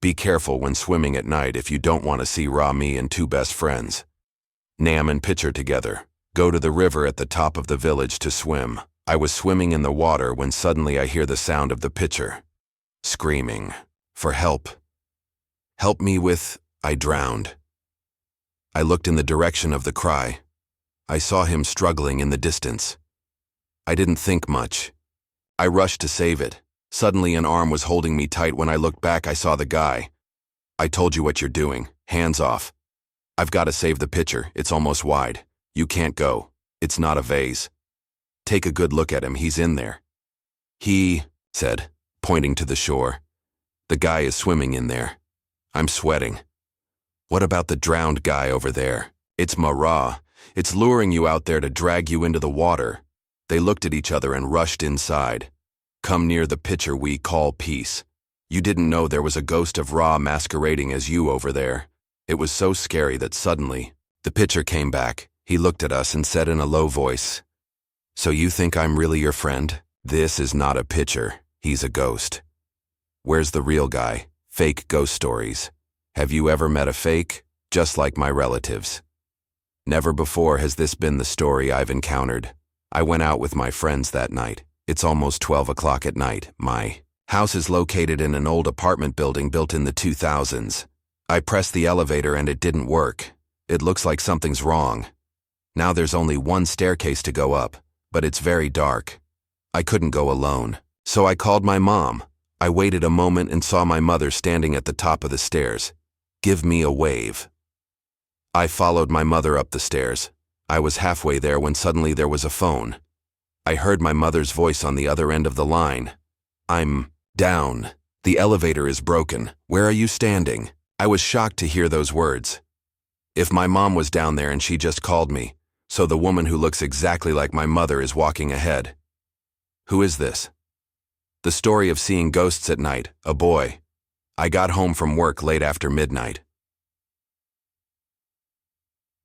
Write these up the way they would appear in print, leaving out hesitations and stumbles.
Be careful when swimming at night if you don't want to see me and two best friends. Nam and Pitcher together. Go to the river at the top of the village to swim. I was swimming in the water when suddenly I hear the sound of the pitcher screaming for help. Help me with, I drowned. I looked in the direction of the cry. I saw him struggling in the distance. I didn't think much. I rushed to save it. Suddenly an arm was holding me tight. When I looked back, I saw the guy. I told you what you're doing. Hands off. I've got to save the pitcher. It's almost wide. You can't go. It's not a vase. Take a good look at him. He's in there. He said, pointing to the shore. The guy is swimming in there. I'm sweating. What about the drowned guy over there? It's Mara. It's luring you out there to drag you into the water. They looked at each other and rushed inside. Come near the pitcher we call peace. You didn't know there was a ghost of Ra masquerading as you over there. It was so scary that suddenly, the pitcher came back. He looked at us and said in a low voice, "So you think I'm really your friend? This is not a pitcher. He's a ghost. Where's the real guy? Fake ghost stories. Have you ever met a fake? Just like my relatives. Never before has this been the story I've encountered. I went out with my friends that night. It's almost 12 o'clock at night. My house is located in an old apartment building built in the 2000s. I pressed the elevator and it didn't work. It looks like something's wrong. Now there's only one staircase to go up, but it's very dark. I couldn't go alone, so I called my mom. I waited a moment and saw my mother standing at the top of the stairs. Give me a wave. I followed my mother up the stairs. I was halfway there when suddenly there was a phone. I heard my mother's voice on the other end of the line. I'm down. The elevator is broken. Where are you standing? I was shocked to hear those words. If my mom was down there and she just called me, so the woman who looks exactly like my mother is walking ahead. Who is this? The story of seeing ghosts at night, a boy. I got home from work late after midnight.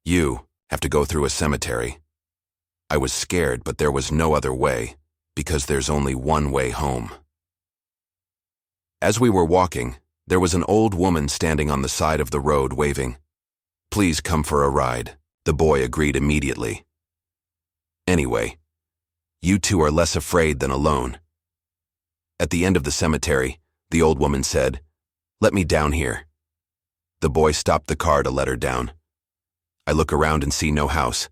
You have to go through a cemetery. I was scared, but there was no other way, because there's only one way home. As we were walking, there was an old woman standing on the side of the road waving. Please come for a ride. The boy agreed immediately. Anyway, you two are less afraid than alone. At the end of the cemetery, the old woman said, "Let me down here." The boy stopped the car to let her down. I look around and see no house.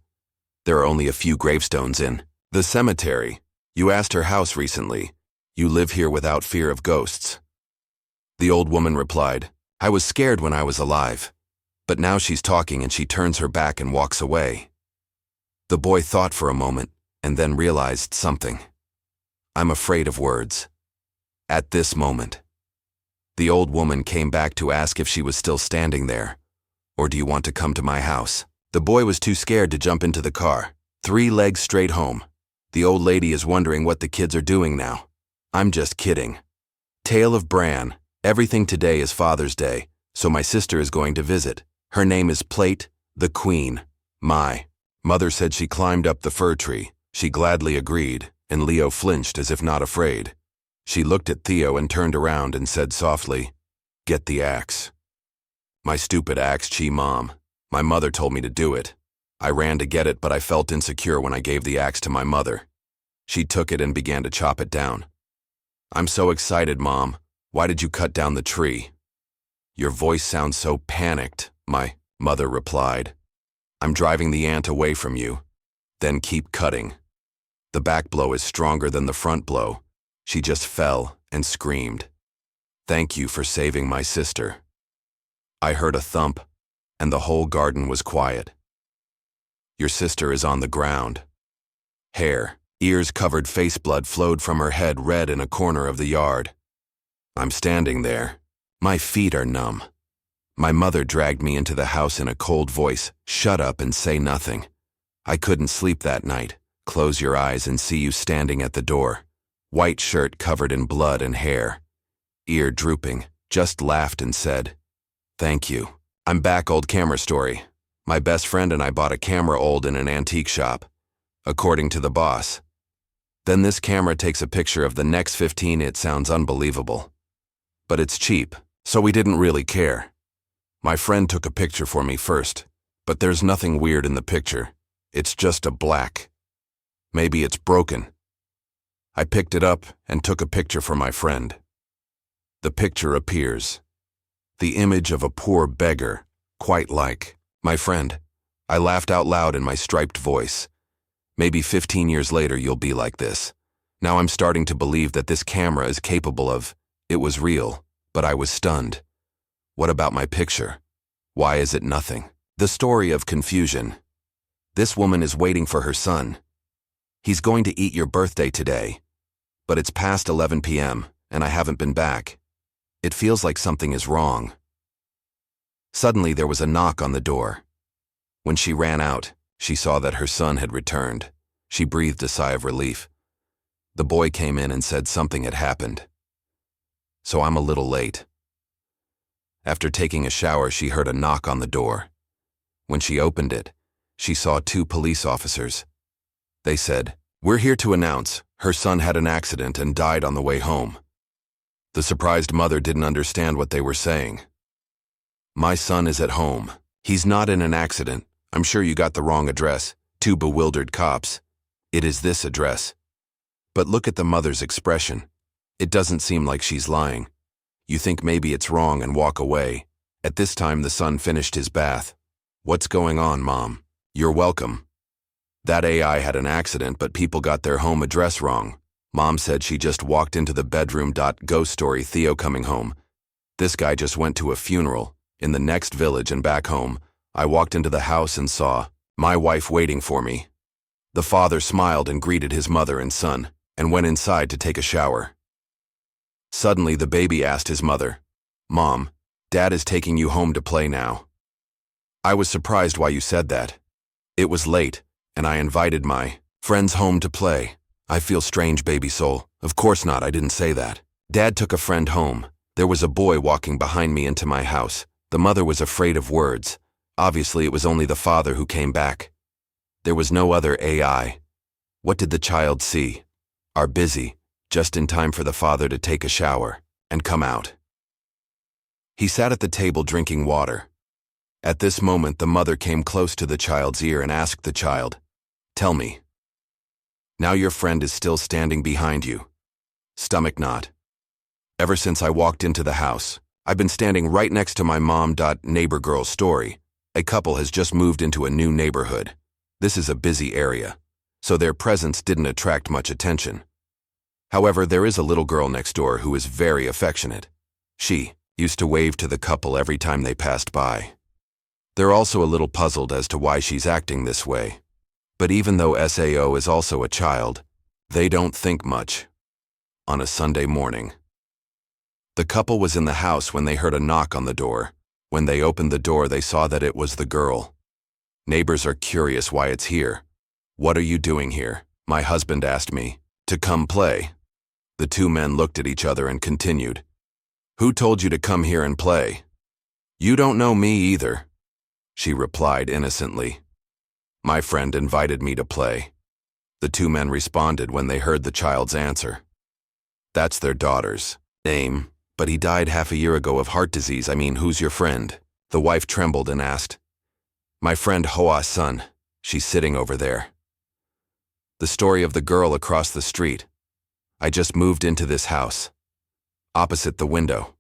There are only a few gravestones in the cemetery. You asked her house recently. You live here without fear of ghosts. The old woman replied, I was scared when I was alive. But now she's talking and she turns her back and walks away. The boy thought for a moment and then realized something. I'm afraid of words. At this moment, the old woman came back to ask if she was still standing there. Or do you want to come to my house? The boy was too scared to jump into the car. 3 legs straight home. The old lady is wondering what the kids are doing now. I'm just kidding. Tale of Bran. Everything today is Father's Day, so my sister is going to visit. Her name is Plate, the Queen. My mother said she climbed up the fir tree. She gladly agreed, and Leo flinched as if not afraid. She looked at Theo and turned around and said softly, Get the axe. My stupid axe, Mom. My mother told me to do it. I ran to get it, but I felt insecure when I gave the axe to my mother. She took it and began to chop it down. I'm so excited, Mom. Why did you cut down the tree? Your voice sounds so panicked, my mother replied. I'm driving the ant away from you. Then keep cutting. The back blow is stronger than the front blow. She just fell and screamed. Thank you for saving my sister. I heard a thump, and the whole garden was quiet. Your sister is on the ground. Hair, ears covered face blood flowed from her head red in a corner of the yard. I'm standing there. My feet are numb. My mother dragged me into the house in a cold voice. Shut up and say nothing. I couldn't sleep that night. Close your eyes and see you standing at the door. White shirt covered in blood and hair. Ear drooping, just laughed and said, Thank you. I'm back. Old camera story. My best friend and I bought a camera old in an antique shop, according to the boss. Then this camera takes a picture of the next 15. It sounds unbelievable. But it's cheap, So we didn't really care. My friend took a picture for me first, but there's nothing weird in the picture. It's just a black. Maybe it's broken. I picked it up and took a picture for my friend. The picture appears. The image of a poor beggar, quite like my friend. I laughed out loud in my striped voice. Maybe 15 years later you'll be like this. Now I'm starting to believe that this camera is capable of, it was real, but I was stunned. What about my picture? Why is it nothing? The story of confusion. This woman is waiting for her son. He's going to eat your birthday today, but it's past 11 p.m. and I haven't been back. It feels like something is wrong. Suddenly there was a knock on the door. When she ran out, she saw that her son had returned. She breathed a sigh of relief. The boy came in and said something had happened. So I'm a little late. After taking a shower, she heard a knock on the door. When she opened it, she saw 2 police officers. They said, "We're here to announce her son had an accident and died on the way home." The surprised mother didn't understand what they were saying. "My son is at home. He's not in an accident. I'm sure you got the wrong address." 2 bewildered cops. "It is this address." But look at the mother's expression. It doesn't seem like she's lying. You think maybe it's wrong and walk away. At this time the son finished his bath. "What's going on, Mom?" "You're welcome. That AI had an accident, but people got their home address wrong. Mom said she just walked into the bedroom. Ghost story. Theo coming home. This guy just went to a funeral in the next village and back home. I walked into the house and saw my wife waiting for me." The father smiled and greeted his mother and son and went inside to take a shower. Suddenly the baby asked his mother, "Mom, Dad is taking you home to play now." "I was surprised why you said that. It was late, and I invited my friends home to play." "I feel strange, baby soul." "Of course not, I didn't say that. Dad took a friend home. There was a boy walking behind me into my house. The mother was afraid of words. Obviously it was only the father who came back. There was no other AI. What did the child see? Are busy, just in time for the father to take a shower and come out. He sat at the table drinking water. At this moment the mother came close to the child's ear and asked the child, "Tell me. Now your friend is still standing behind you." Stomach knot. "Ever since I walked into the house, I've been standing right next to my mom. Neighbor girl story. A couple has just moved into a new neighborhood. This is a busy area, so their presence didn't attract much attention. However, there is a little girl next door who is very affectionate. She used to wave to the couple every time they passed by. They're also a little puzzled as to why she's acting this way. But even though SAO is also a child, they don't think much." On a Sunday morning. The couple was in the house when they heard a knock on the door. When they opened the door, they saw that it was the girl. Neighbors are curious why it's here. "What are you doing here?" My husband asked me. "To come play." The 2 men looked at each other and continued. "Who told you to come here and play?" "You don't know me either," she replied innocently. "My friend invited me to play." The 2 men responded when they heard the child's answer. "That's their daughter's name, but he died half a year ago of heart disease. I mean, who's your friend?" The wife trembled and asked. "My friend Hoa's son. She's sitting over there." The story of the girl across the street. I just moved into this house. Opposite the window.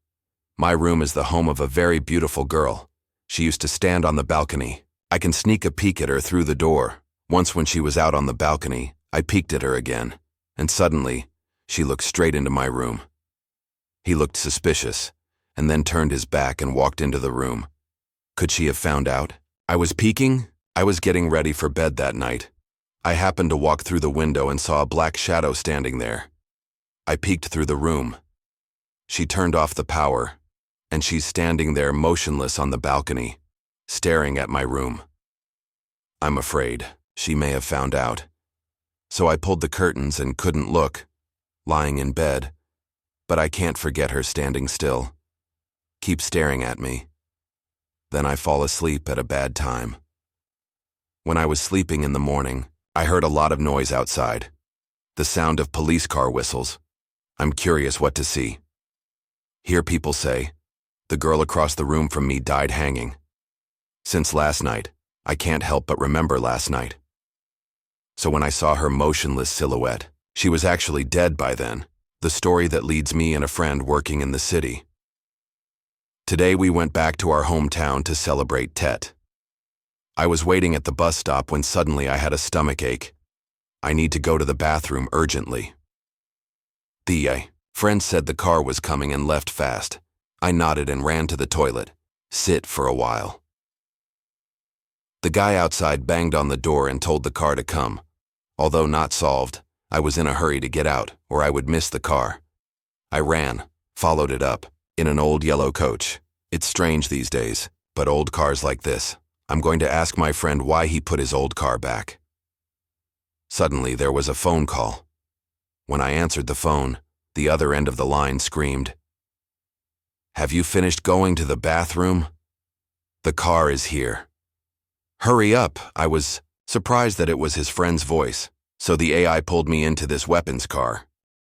My room is the home of a very beautiful girl. She used to stand on the balcony. I can sneak a peek at her through the door. Once when she was out on the balcony, I peeked at her again, and suddenly, she looked straight into my room. He looked suspicious, and then turned his back and walked into the room. Could she have found out? I was peeking. I was getting ready for bed that night. I happened to walk through the window and saw a black shadow standing there. I peeked through the room. She turned off the power, and she's standing there motionless on the balcony, staring at my room. I'm afraid she may have found out. So I pulled the curtains and couldn't look, lying in bed. But I can't forget her standing still, keep staring at me. Then I fall asleep at a bad time. When I was sleeping in the morning, I heard a lot of noise outside. The sound of police car whistles. I'm curious what to see. Hear people say, The girl across the room from me died hanging. Since last night, I can't help but remember last night. So when I saw her motionless silhouette, she was actually dead by then. The story that leads me and a friend working in the city. Today we went back to our hometown to celebrate Tet. I was waiting at the bus stop when suddenly I had a stomach ache. I need to go to the bathroom urgently. The friend said the car was coming and left fast. I nodded and ran to the toilet. Sit for a while. The guy outside banged on the door and told the car to come. Although not solved, I was in a hurry to get out, or I would miss the car. I ran, followed it up, in an old yellow coach. It's strange these days, but old cars like this. I'm going to ask my friend why he put his old car back. Suddenly there was a phone call. When I answered the phone, the other end of the line screamed, "Have you finished going to the bathroom? The car is here." Hurry up! I was surprised that it was his friend's voice, so the AI pulled me into this weapons car.